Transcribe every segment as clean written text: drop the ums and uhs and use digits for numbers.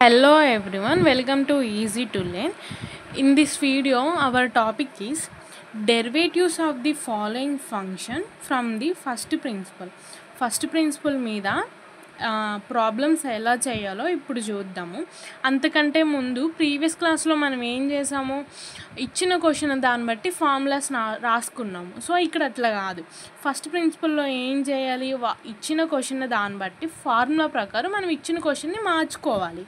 Hello everyone, welcome to Easy to Learn. In this video, our topic is derivatives of the following function from the first principle. First principle మీద problems ఎలా చేయాలో ఇప్పుడు చూద్దాము. అంతకంటే ముందు previous క్లాస్లో మనం ఏం చేసాము, ఇచ్చిన క్వశ్చన్ దాన్ని బట్టి ఫార్ములాస్ రాసుకున్నాము. సో ఇక్కడ అట్లా కాదు, ఫస్ట్ ప్రిన్సిపల్లో ఏం చేయాలి, ఇచ్చిన క్వశ్చన్ దాన్ని బట్టి ఫార్ములా ప్రకారం మనం ఇచ్చిన క్వశ్చన్ని మార్చుకోవాలి.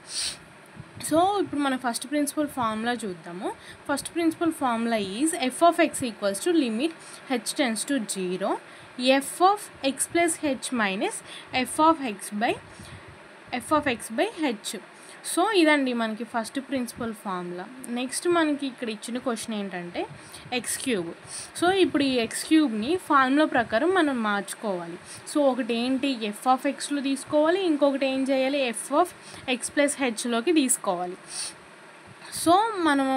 సో ఇప్పుడు మన ఫస్ట్ ప్రిన్సిపల్ ఫార్ములా చూద్దాము. First principle formula is f of X equals to limit H tends to 0 F of X plus H minus F of X by H. So ఇదండి మనకి ఫస్ట్ ప్రిన్సిపల్ ఫార్ములా. నెక్స్ట్ మనకి ఇక్కడ ఇచ్చిన question ఏంటంటే X cube. So ఇప్పుడు ఈ X క్యూబ్ని formula ప్రకారం మనం మార్చుకోవాలి. సో ఒకటి ఏంటి, ఎఫ్ ఆఫ్ ఎక్స్లో తీసుకోవాలి, ఇంకొకటి ఏం చేయాలి, ఎఫ్ ఆఫ్ ఎక్స్ ప్లస్ హెచ్లోకి తీసుకోవాలి. సో మనము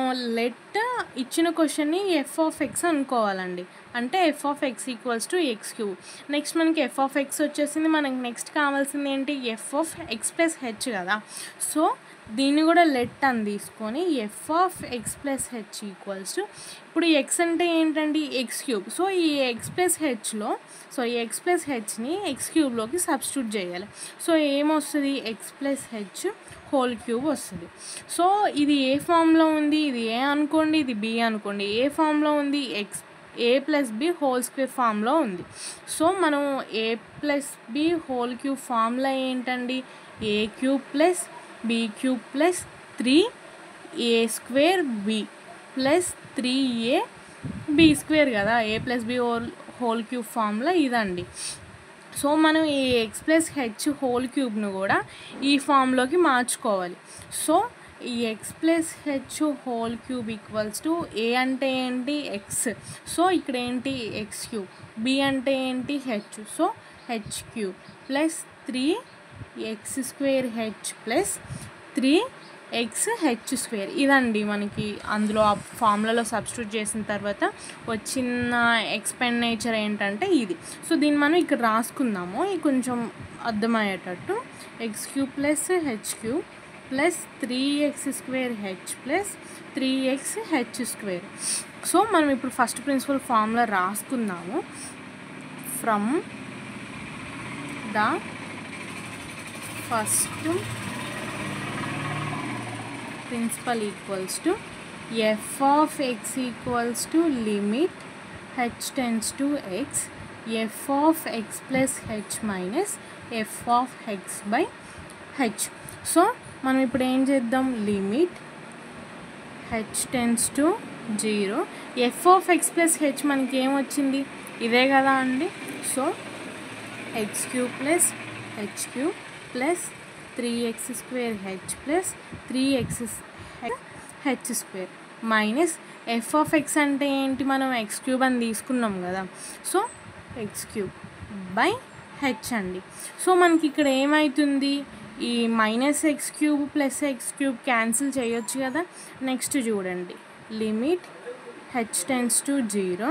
ఇచ్చిన క్వశ్చన్ని ఎఫ్ ఆఫ్ ఎక్స్ అనుకోవాలండి, అంటే F of X equals to X cube. Next మనకి ఎఫ్ ఆఫ్ ఎక్స్ వచ్చేసింది, మనకి నెక్స్ట్ కావాల్సింది ఏంటి, F of X plus H కదా. సో దీన్ని కూడా లెట్ అని తీసుకొని F of X plus H equals to, ఇప్పుడు ఎక్స్ అంటే ఏంటండి, ఎక్స్ క్యూబ్. సో ఈ ఎక్స్ ప్లస్ హెచ్లో, సో ఈ ఎక్స్ ప్లస్ హెచ్ని ఎక్స్ క్యూబ్లోకి సబ్స్టిట్యూట్ చేయాలి. సో ఏమొస్తుంది, X plus H whole cube వస్తుంది. సో ఇది ఏ ఫామ్లో ఉంది, ఇది ఏ అనుకోండి, ఇది బి అనుకోండి. ఏ ఫామ్లో ఉంది, A plus B whole square ఫామ్లో ఉంది. సో మనం A plus B whole cube ఫామ్లో ఏంటండి, A cube plus B cube plus 3a square B plus 3a B square కదా. A plus B whole cube ఫామ్లో ఇదండి. సో మనం ఈ ఎక్స్ ప్లస్ హెచ్ హోల్ క్యూబ్ను కూడా ఈ ఫామ్లోకి మార్చుకోవాలి. సో ఈ X plus H whole cube equals to, A అంటే ఏంటి, ఎక్స్. సో ఇక్కడ ఏంటి, ఎక్స్ క్యూబ్. బి అంటే ఏంటి, H. So H cube plus 3x square H plus 3x H square. ఇదండి మనకి అందులో ఆ ఫార్ములాలో సబ్స్టిట్యూట్ చేసిన తర్వాత వచ్చిన ఎక్స్పెండిచర్ ఏంటంటే ఇది. సో దీన్ని మనం ఇక్కడ రాసుకుందాము, ఇది కొంచెం అర్థమయ్యేటట్టు. X cube plus H cube plus 3x square H plus 3x H square. So మనం ఇప్పుడు ఫస్ట్ ప్రిన్సిపల్ ఫార్ములా రాసుకుందాము. From the first principle equals to F of X equals to limit H tends to X F of X plus H minus F of X by H. So మనం ఇప్పుడు ఏం చేద్దాం, limit H tends to 0 F of X plus H మనకి ఏమొచ్చింది, ఇదే కదా అండి. So X cube plus H cube plus 3x square H plus 3x H square minus F of X అంటే ఏంటి, మనం ఎక్స్ క్యూబ్ అని తీసుకున్నాం కదా. So X cube by H అండి. సో మనకి ఇక్కడ ఏమవుతుంది, ఈ minus X cube plus X cube cancel చేయొచ్చు కదా. నెక్స్ట్ చూడండి, limit H tends to 0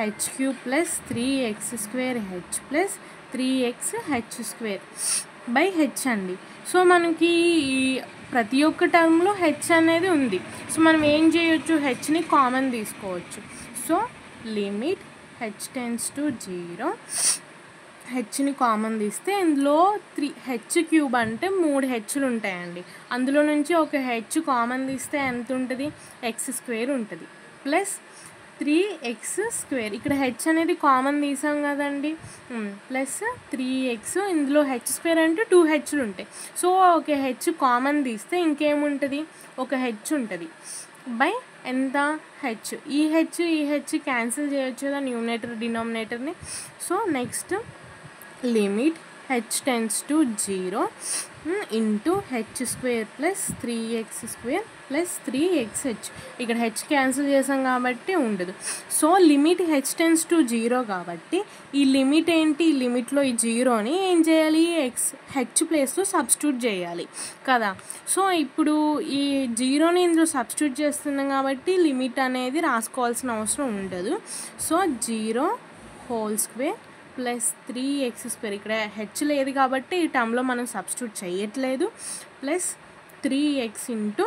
H cube plus 3x square H plus 3x H square by H అండి. సో మనకి ఈ ప్రతి ఒక్క టర్మ్లో హెచ్ అనేది ఉంది. సో మనం ఏం చేయొచ్చు, హెచ్ని కామన్ తీసుకోవచ్చు. So limit H tends to 0 హెచ్ని కామన్ తీస్తే ఇందులో 3h క్యూబ్ అంటే 3 హెచ్లు ఉంటాయండి. అందులో నుంచి ఒక హెచ్ కామన్ తీస్తే ఎంత ఉంటుంది, ఎక్స్ స్క్వేర్ ఉంటుంది ప్లస్ 3x స్క్వేర్. ఇక్కడ హెచ్ అనేది కామన్ తీసాం కదండి, ప్లస్ 3x. ఇందులో హెచ్ స్క్వేర్ అంటే 2 హెచ్లు ఉంటాయి. సో ఒక హెచ్ కామన్ తీస్తే ఇంకేముంటుంది, ఒక హెచ్ ఉంటుంది బై ఎంత, హెచ్. ఈ హెచ్ క్యాన్సిల్ చేయొచ్చు కదా న్యూమినేటర్ డినామినేటర్ని. So next limit H tends to 0 into H square plus 3x square plus 3x H. ఇక్కడ హెచ్ క్యాన్సిల్ చేసాం కాబట్టి ఉండదు. So limit H tends to 0 కాబట్టి ఈ లిమిట్ ఏంటి, ఈ లిమిట్లో ఈ 0ని ఏం చేయాలి, హెచ్ ప్లేస్లో సబ్స్టిట్యూట్ చేయాలి కదా. సో ఇప్పుడు ఈ 0ని ఇందులో సబ్స్టిట్యూట్ చేస్తున్నాం కాబట్టి లిమిట్ అనేది రాసుకోవాల్సిన అవసరం ఉండదు. So 0 whole square plus 3x square, ఇక్కడ హెచ్ లేదు కాబట్టి ఈ టర్మ్లో మనం సబ్స్టిట్యూట్ చేయట్లేదు, ప్లస్ 3x ఇంటూ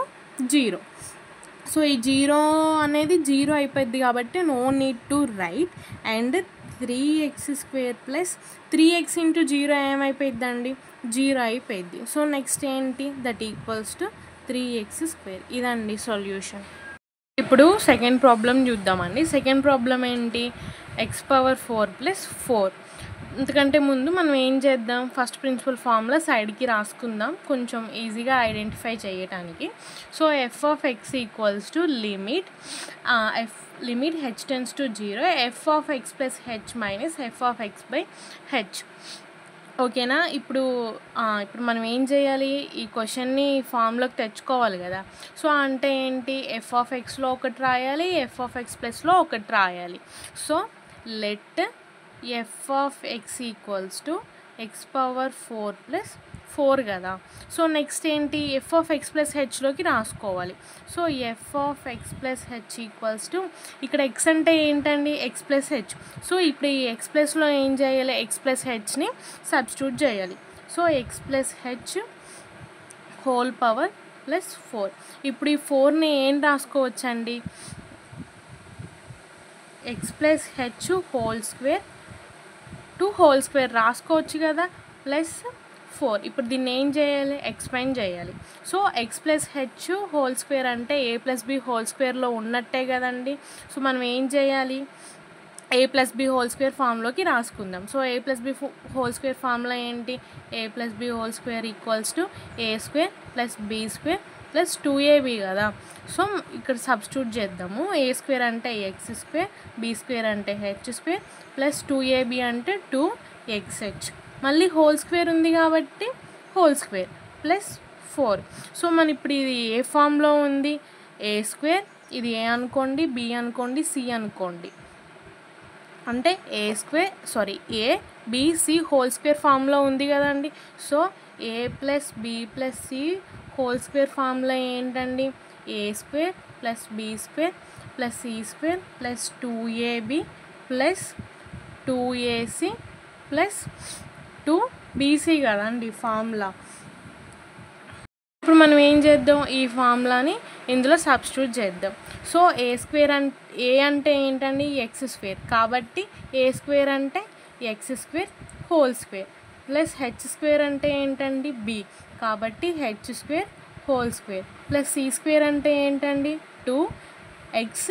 0. సో ఈ 0 అనేది 0 అయిపోద్ది కాబట్టి no need to write. And 3x² plus 3x into 0 ఏమైపోయిద్దండి 0 అయిపోయింది. సో నెక్స్ట్ ఏంటి దట్ ఈక్వల్స్ టు 3x². ఇదండి సొల్యూషన్. ఇప్పుడు సెకండ్ ప్రాబ్లం చూద్దామండి. సెకండ్ ప్రాబ్లం ఏంటి x⁴ ప్లస్ 4. ఎందుకంటే ముందు మనం ఏం చేద్దాం ఫస్ట్ ప్రిన్సిపల్ ఫార్ములా సైడ్కి రాసుకుందాం కొంచెం ఈజీగా ఐడెంటిఫై చేయడానికి. సో f(x) ఈక్వల్స్ టు లిమిట్ h tends to 0 f(x) plus h minus f(x)/h. ఓకేనా. ఇప్పుడు మనం ఏం చేయాలి ఈ క్వశ్చన్ని ఫామ్లోకి తెచ్చుకోవాలి కదా. సో అంటే ఏంటి f(x)లో ఒకటి రాయాలి f(x+)లో ఒకటి రాయాలి. So let f(x) equals to x⁴ plus 4 కదా. సో నెక్స్ట్ ఏంటి f(x+h)లోకి రాసుకోవాలి. సో f(x+h) ఈక్వల్స్ టు ఇక్కడ x అంటే ఏంటండి x+h. సో ఇప్పుడు ఈ x+లో ఏం చేయాలి x+hని సబ్స్టిట్యూట్ చేయాలి. So x+h whole power plus 4. ఇప్పుడు ఈ 4ని ఏం రాసుకోవచ్చండి x+h whole square to whole square రాసుకోవచ్చు కదా ప్లస్ 4. ఇప్పుడు దీన్ని ఏం చేయాలి ఎక్స్పాండ్ చేయాలి. సో x+h హోల్ స్క్వేర్ అంటే a+b హోల్ స్క్వేర్లో ఉన్నట్టే కదండి. సో మనం ఏం చేయాలి a+b హోల్ స్క్వేర్ ఫామ్లోకి రాసుకుందాం. సో a+b హోల్ స్క్వేర్ ఫామ్లో ఏంటి a+b whole square equals to a² plus b² plus 2ab కదా. సో ఇక్కడ సబ్స్టిట్యూట్ చేద్దాము. a² అంటే x², b² అంటే h² ప్లస్ 2ab అంటే 2xh. మళ్ళీ హోల్ స్క్వేర్ ఉంది కాబట్టి హోల్ స్క్వేర్ ప్లస్ 4. సో మన ఇప్పుడు ఇది ఏ ఫామ్లో ఉంది a², ఇది a అనుకోండి, b అనుకోండి, c అనుకోండి. అంటే a b c whole square ఫామ్లో ఉంది కదండి. So a plus b plus c whole square ఫామ్లో ఏంటండి a² plus b² plus c² plus 2ab plus 2ac plus 2bc కదండి ఫార్ములా. ఇప్పుడు మనం ఏం చేద్దాం ఈ ఫార్ములాని ఇందులో సబ్స్టిట్యూట్ చేద్దాం. సో a అంటే ఏంటండి x² కాబట్టి a² అంటే x² whole square plus h² అంటే ఏంటండి b కాబట్టి h² whole square plus c² అంటే ఏంటండి 2xh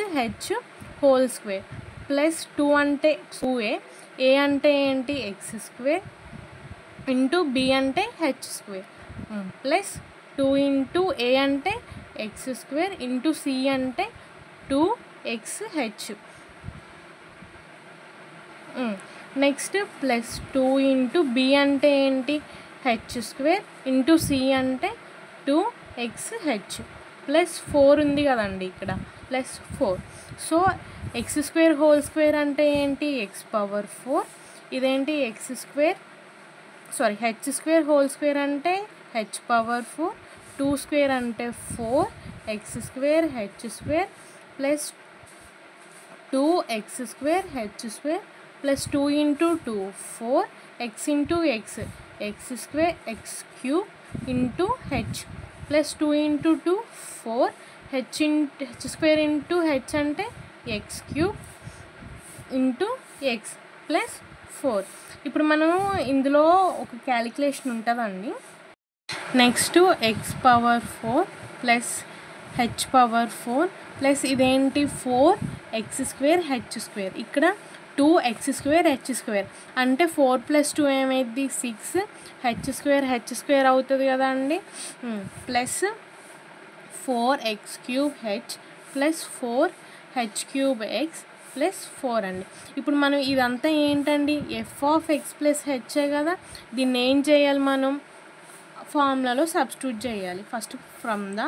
హోల్ స్క్వేర్ ప్లస్ 2 అంటే 2a, a అంటే ఏంటి x² ఇంటూ b అంటే h² ప్లస్ 2 ఇంటూ a అంటే x² ఇంటూ c అంటే 2xh. Next plus 2 into b అంటే ఏంటి h² ఇంటూ c అంటే 2xh ప్లస్ 4 ఉంది కదండి ఇక్కడ plus 4. So x² whole square అంటే ఏంటి x⁴, ఇదేంటి h² హోల్ స్క్వేర్ అంటే h⁴, 2² అంటే 4x² h² plus 2x² plus 2 into 2 4x into x² x³ into h plus 2 into 2 4 h² into h అంటే x³ ఇంటూ x ప్లస్ 4. ఇప్పుడు మనం ఇందులో ఒక క్యాలిక్యులేషన్ ఉంటుందండి. Next x⁴ plus h⁴ plus ఇదేంటి 4x² h². ఇక్కడ 2x² h² అంటే 4 plus 2 ఏమైంది 6 h² అవుతుంది కదా అండి. Plus 4x³ plus 4h³ plus 4 అండి. ఇప్పుడు మనం ఇదంతా ఏంటండి f(x+h) కదా. దీన్ని ఏం చేయాలి మనం ఫార్ములాలో సబ్స్టిట్యూట్ చేయాలి. First from the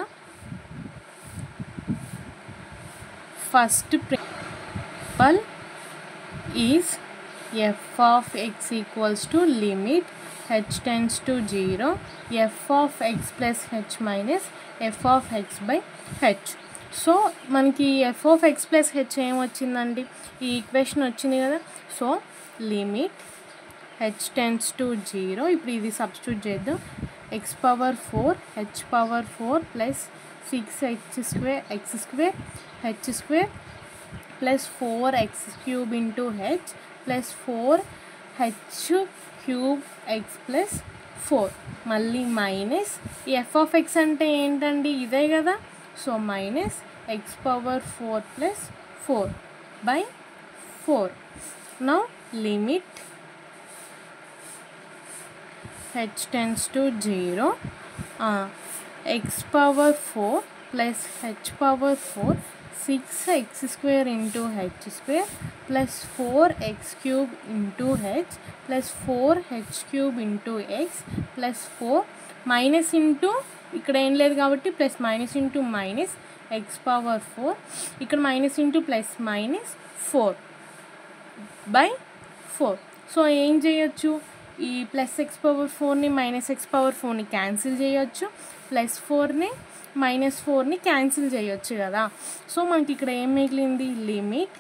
first principle is f(x) equals to లిమిట్ h tends to 0 f(x+h) minus f(x)/h. So మనకి f(x+h) ఏమొచ్చిందండి ఈ ఈక్వేషన్ వచ్చింది కదా. So limit h tends to 0. ఇప్పుడు ఇది సబ్స్టిట్యూట్ చేద్దాం. x power 4 h power 4 plus 6h square x square h square plus 4x cube into h plus 4h cube x plus 4 మళ్ళీ minus F of X అంటే ఏంటండి ఇదే కదా. So minus x power 4 plus 4 by 4. Now limit h tends to 0, x power 4 plus h power 4 6x square into h square plus 4x cube into h plus 4h cube into x plus 4 minus into ఇక్కడ ఏం లేదు కాబట్టి plus minus into minus X power 4 ఇక్కడ minus into plus minus 4 by 4. So ఏం చేయొచ్చు, ఈ plus X power 4ని minus X power 4ని క్యాన్సిల్ చేయొచ్చు, ప్లస్ 4ని మైనస్ 4ని క్యాన్సిల్ చేయొచ్చు కదా. సో మనకి ఇక్కడ ఏం మిగిలింది, లిమిట్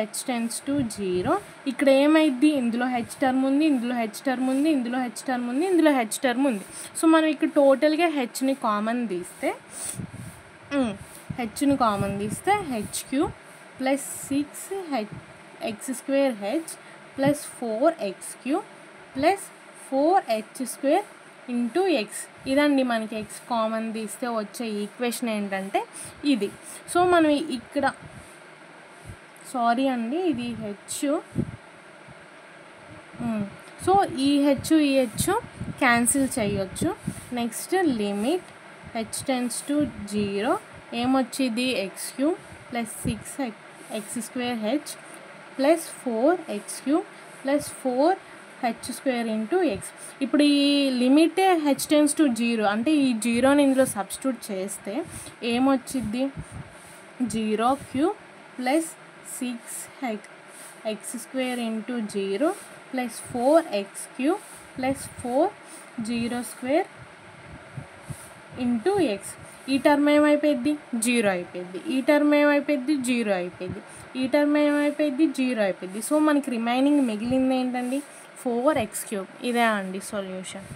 h tends to 0. ఇక్కడ ఏమైంది, ఇందులో హెచ్ టర్మ్ ఉంది, ఇందులో హెచ్ టర్మ్ ఉంది, ఇందులో హెచ్ టర్మ్ ఉంది, ఇందులో హెచ్ టర్మ్ ఉంది. సో మనం ఇక్కడ టోటల్గా హెచ్ని కామన్ తీస్తే H cube plus 6x square H plus 4x cube plus 4h square into X. ఇదండి మనకి ఎక్స్ కామన్ తీస్తే వచ్చే ఈక్వేషన్ ఏంటంటే ఇది. సో మనం ఇక్కడ సారీ అండి ఇది హెచ్. సో ఈ హెచ్ క్యాన్సిల్ చేయొచ్చు. Next limit h tends to 0 ఏమొచ్చింది X cube plus 6x square H plus 4x cube plus 4h square into X. ఇప్పుడు ఈ లిమిట్ h tends to 0 అంటే ఈ జీరోని ఇందులో సబ్స్టిట్యూట్ చేస్తే ఏమొచ్చింది, 0 cube plus 6x square into 0 plus 4x cube plus 4 square into X. ఈ term ఏమైపోయింది, 0 అయిపోయింది. ఈ టర్మ్ ఏమైపోయింది, 0 అయిపోయింది. ఈ టర్మ్ ఏమైపోయింది, 0 అయిపోయింది. సో మనకి రిమైనింగ్ మిగిలింది ఏంటండి, 4x క్యూబ్. ఇదే అండి సొల్యూషన్.